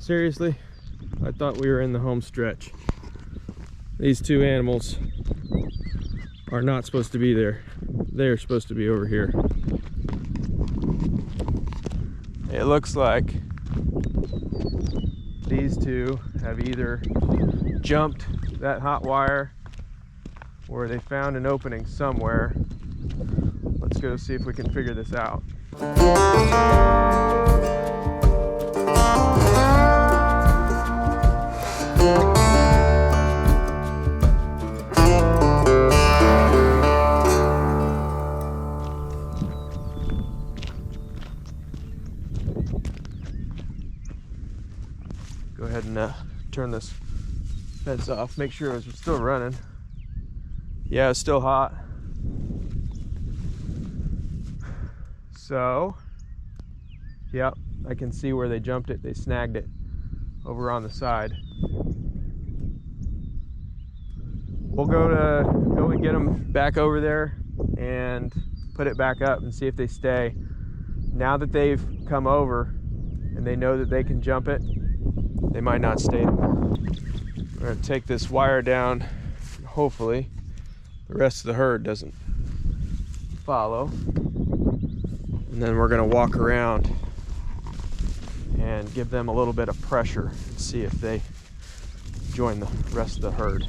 Seriously, I thought we were in the home stretch. These two animals are not supposed to be there. They're supposed to be over here. It looks like these two have either jumped that hot wire or they found an opening somewhere. Let's go see if we can figure this out. Go ahead and turn this fence off. Make sure it's still running. Yeah, it's still hot. So, yep, I can see where they jumped it. They snagged it over on the side. We'll go and get them back over there and put it back up and see if they stay. Now that they've come over and they know that they can jump it, they might not stay. We're gonna take this wire down. Hopefully the rest of the herd doesn't follow. And then we're gonna walk around and give them a little bit of pressure and see if they join the rest of the herd.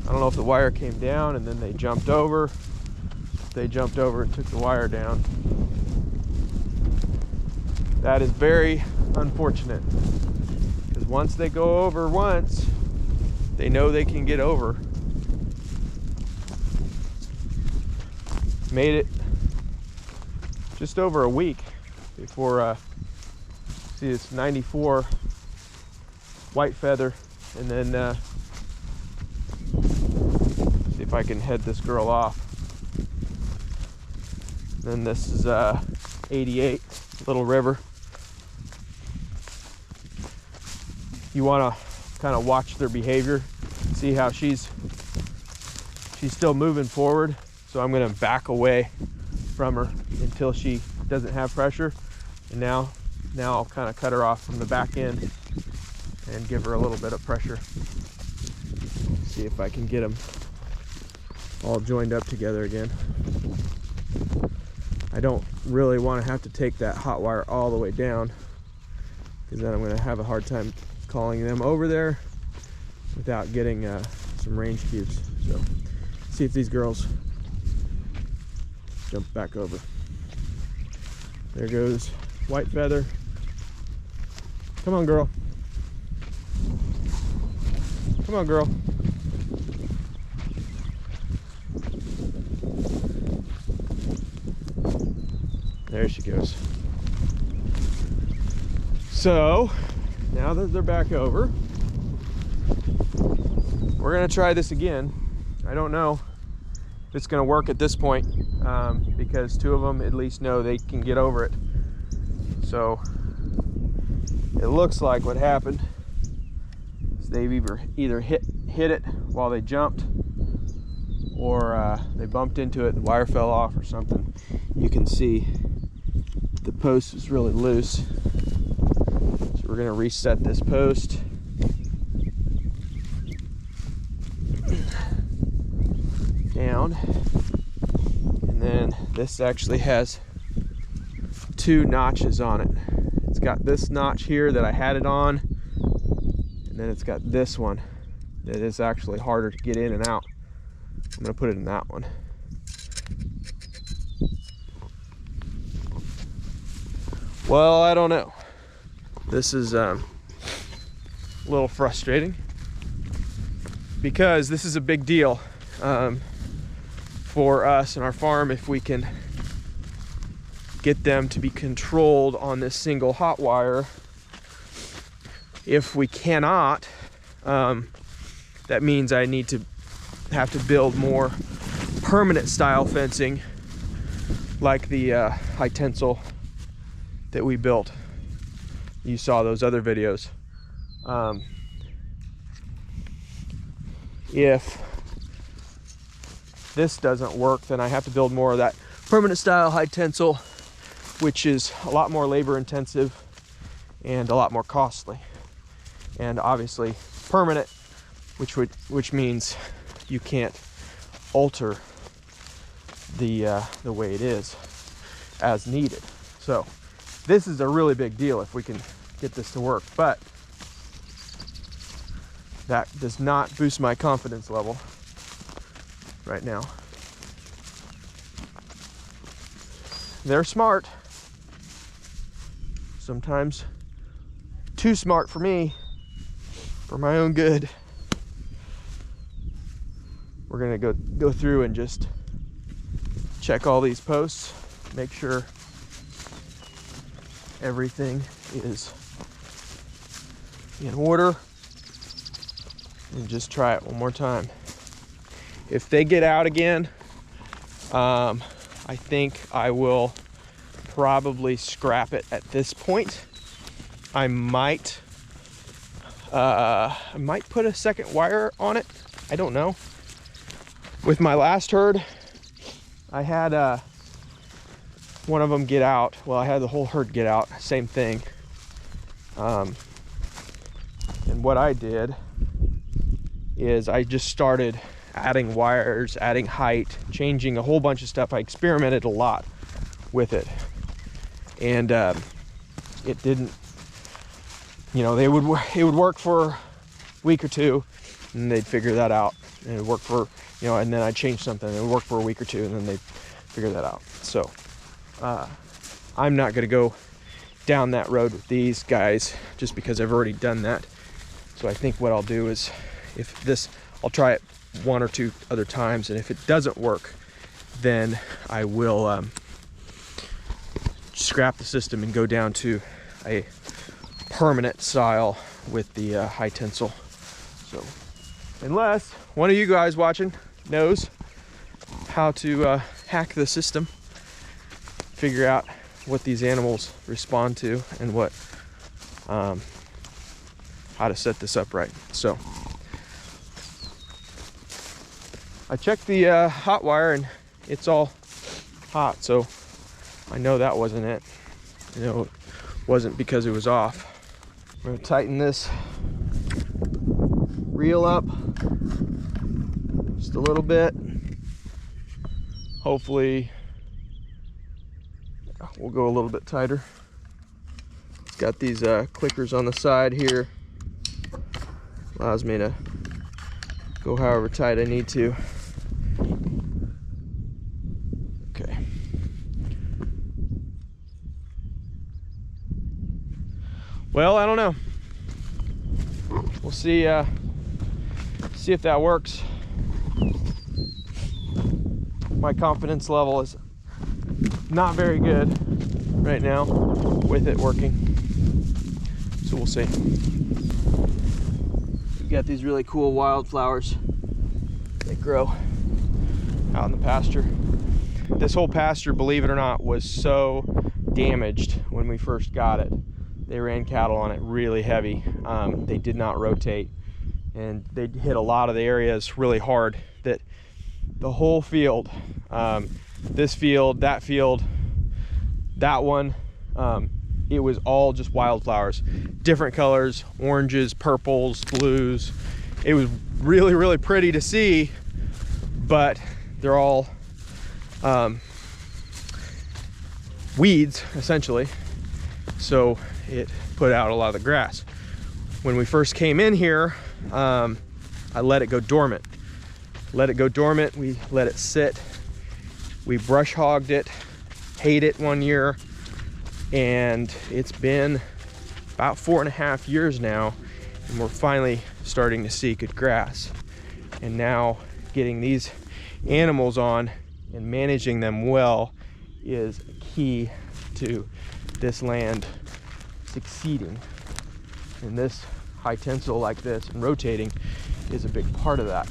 I don't know if the wire came down and then they jumped over. They jumped over and took the wire down. That is very unfortunate, because once they go over once, they know they can get over. Made it just over a week before see this 94 white feather, and then see if I can head this girl off. Then this is 88 Little River. You want to kind of watch their behavior, see how she's still moving forward. So I'm going to back away from her until she doesn't have pressure, and now I'll kind of cut her off from the back end and give her a little bit of pressure. See if I can get them all joined up together again. I don't really want to have to take that hot wire all the way down, because then I'm going to have a hard time calling them over there without getting some range cues. So see if these girls jump back over. There goes white feather. Come on, girl. Come on, girl. There she goes. So now that they're back over, we're gonna try this again. I don't know if it's gonna work at this point, because two of them at least know they can get over it. So it looks like what happened is they've either hit it while they jumped, or they bumped into it, the wire fell off or something. You can see the post is really loose. So we're gonna reset this post. Down. And then this actually has two notches on it. It's got this notch here that I had it on, and then it's got this one that is actually harder to get in and out. I'm gonna put it in that one. Well, I don't know. This is a little frustrating, because this is a big deal for us and our farm if we can get them to be controlled on this single hot wire. If we cannot, that means I have to build more permanent style fencing, like the high tensile that we built. You saw those other videos. If this doesn't work, then I have to build more of that permanent style high tensile, which is a lot more labor intensive and a lot more costly, and obviously permanent, which means you can't alter the way it is as needed. So this is a really big deal if we can get this to work, but that does not boost my confidence level right now. They're smart, sometimes too smart for me, for my own good. We're gonna go through and just check all these posts, make sure everything is in order, and just try it one more time. If they get out again, I think I will probably scrap it at this point. I might put a second wire on it. I don't know. With my last herd, I had one of them get out. Well, I had the whole herd get out. Same thing. And what I did is I just started adding wires, adding height, changing a whole bunch of stuff. I experimented a lot with it, and it didn't, you know, it would work for a week or two, and they'd figure that out, and it would work for, you know, and then I'd change something, and it would work for a week or two, and then they'd figure that out. So I'm not going to go down that road with these guys just because I've already done that. So I think what I'll do is, I'll try it one or two other times, and if it doesn't work, then I will scrap the system and go down to a permanent style with the high tensile. So unless one of you guys watching knows how to hack the system, figure out what these animals respond to, and what how to set this up right. So I checked the hot wire and it's all hot, so I know that wasn't it. You know, it wasn't because it was off. We're gonna tighten this reel up just a little bit. Hopefully we'll go a little bit tighter. It's got these clickers on the side here. Allows me to go however tight I need to. Okay. Well, I don't know. We'll see if that works. My confidence level is not very good right now with it working, so we'll see. We've got these really cool wildflowers that grow out in the pasture. This whole pasture, believe it or not, was so damaged when we first got it. They ran cattle on it really heavy. They did not rotate, and they hit a lot of the areas really hard. That the whole field, this field, that one, it was all just wildflowers, different colors, oranges, purples, blues. It was really, really pretty to see, but they're all weeds essentially. So it put out a lot of the grass. When we first came in here, I let it go dormant. We let it sit. We brush hogged it, hayed it one year, and it's been about 4.5 years now, and we're finally starting to see good grass. And now getting these animals on and managing them well is key to this land succeeding. And this high tensile like this and rotating is a big part of that.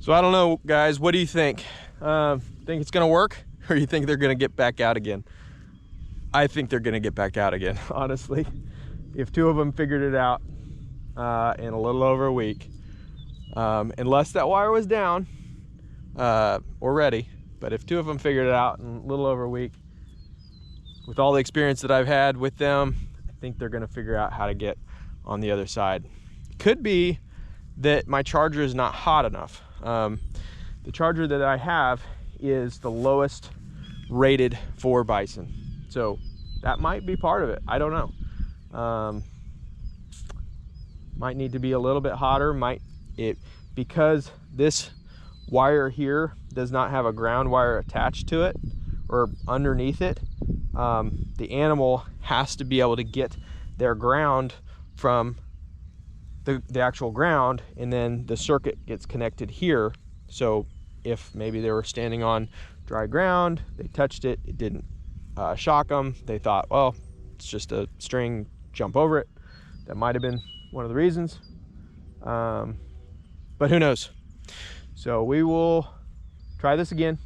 So I don't know, guys, what do you think? Think it's gonna work, or you think they're gonna get back out again? I think they're gonna get back out again, honestly. If two of them figured it out in a little over a week, unless that wire was down already, but if two of them figured it out in a little over a week, with all the experience that I've had with them, I think they're gonna figure out how to get on the other side. Could be that my charger is not hot enough. The charger that I have is the lowest rated for bison, so that might be part of it. I don't know. Might need to be a little bit hotter. Because this wire here does not have a ground wire attached to it or underneath it, the animal has to be able to get their ground from the actual ground, and then the circuit gets connected here. So if maybe they were standing on dry ground, they touched it, it didn't shock them, they thought, well, it's just a string, jump over it. That might have been one of the reasons, but who knows. So we will try this again.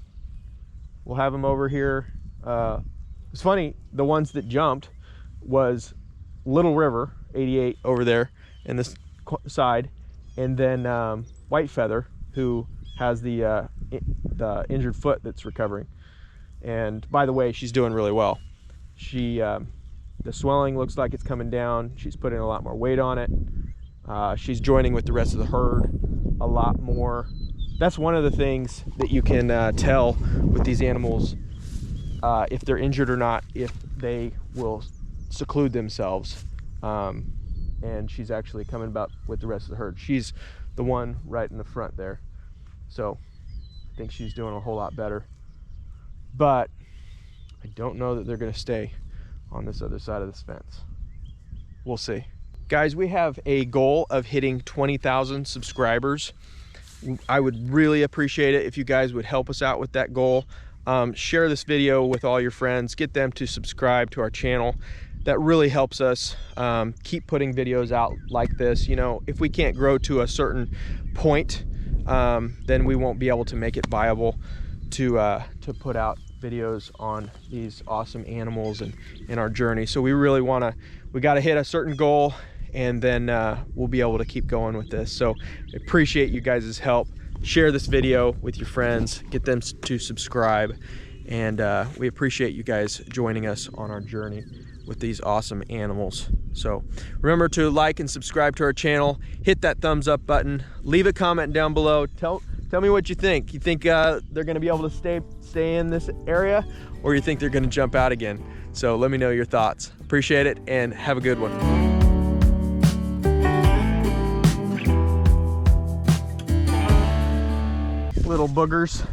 We'll have them over here. It's funny, the ones that jumped was Little River 88 over there in this side, and then White Feather, who has the injured foot that's recovering. And by the way, she's doing really well. She the swelling looks like it's coming down. She's putting a lot more weight on it. She's joining with the rest of the herd a lot more. That's one of the things that you can tell with these animals, if they're injured or not, if they will seclude themselves. And she's actually coming about with the rest of the herd. She's the one right in the front there. So I think she's doing a whole lot better. But I don't know that they're gonna stay on this other side of this fence. We'll see. Guys, we have a goal of hitting 20,000 subscribers. I would really appreciate it if you guys would help us out with that goal. Share this video with all your friends, get them to subscribe to our channel. That really helps us keep putting videos out like this. You know, if we can't grow to a certain point, then we won't be able to make it viable to put out videos on these awesome animals and in our journey. So we really we got to hit a certain goal, and then we'll be able to keep going with this. So I appreciate you guys' help. Share this video with your friends, get them to subscribe, and we appreciate you guys joining us on our journey with these awesome animals. So remember to like and subscribe to our channel, hit that thumbs up button, leave a comment down below. Tell me what you think. You think they're gonna be able to stay in this area, or you think they're gonna jump out again? So let me know your thoughts. Appreciate it, and have a good one. Little boogers.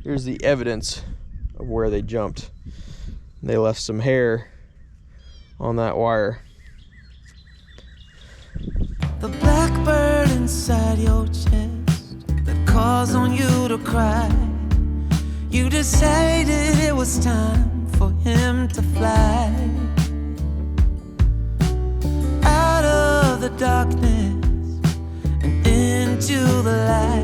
Here's the evidence of where they jumped. They left some hair on that wire. The blackbird inside your chest that calls on you to cry. You decided it was time for him to fly out of the darkness and into the light.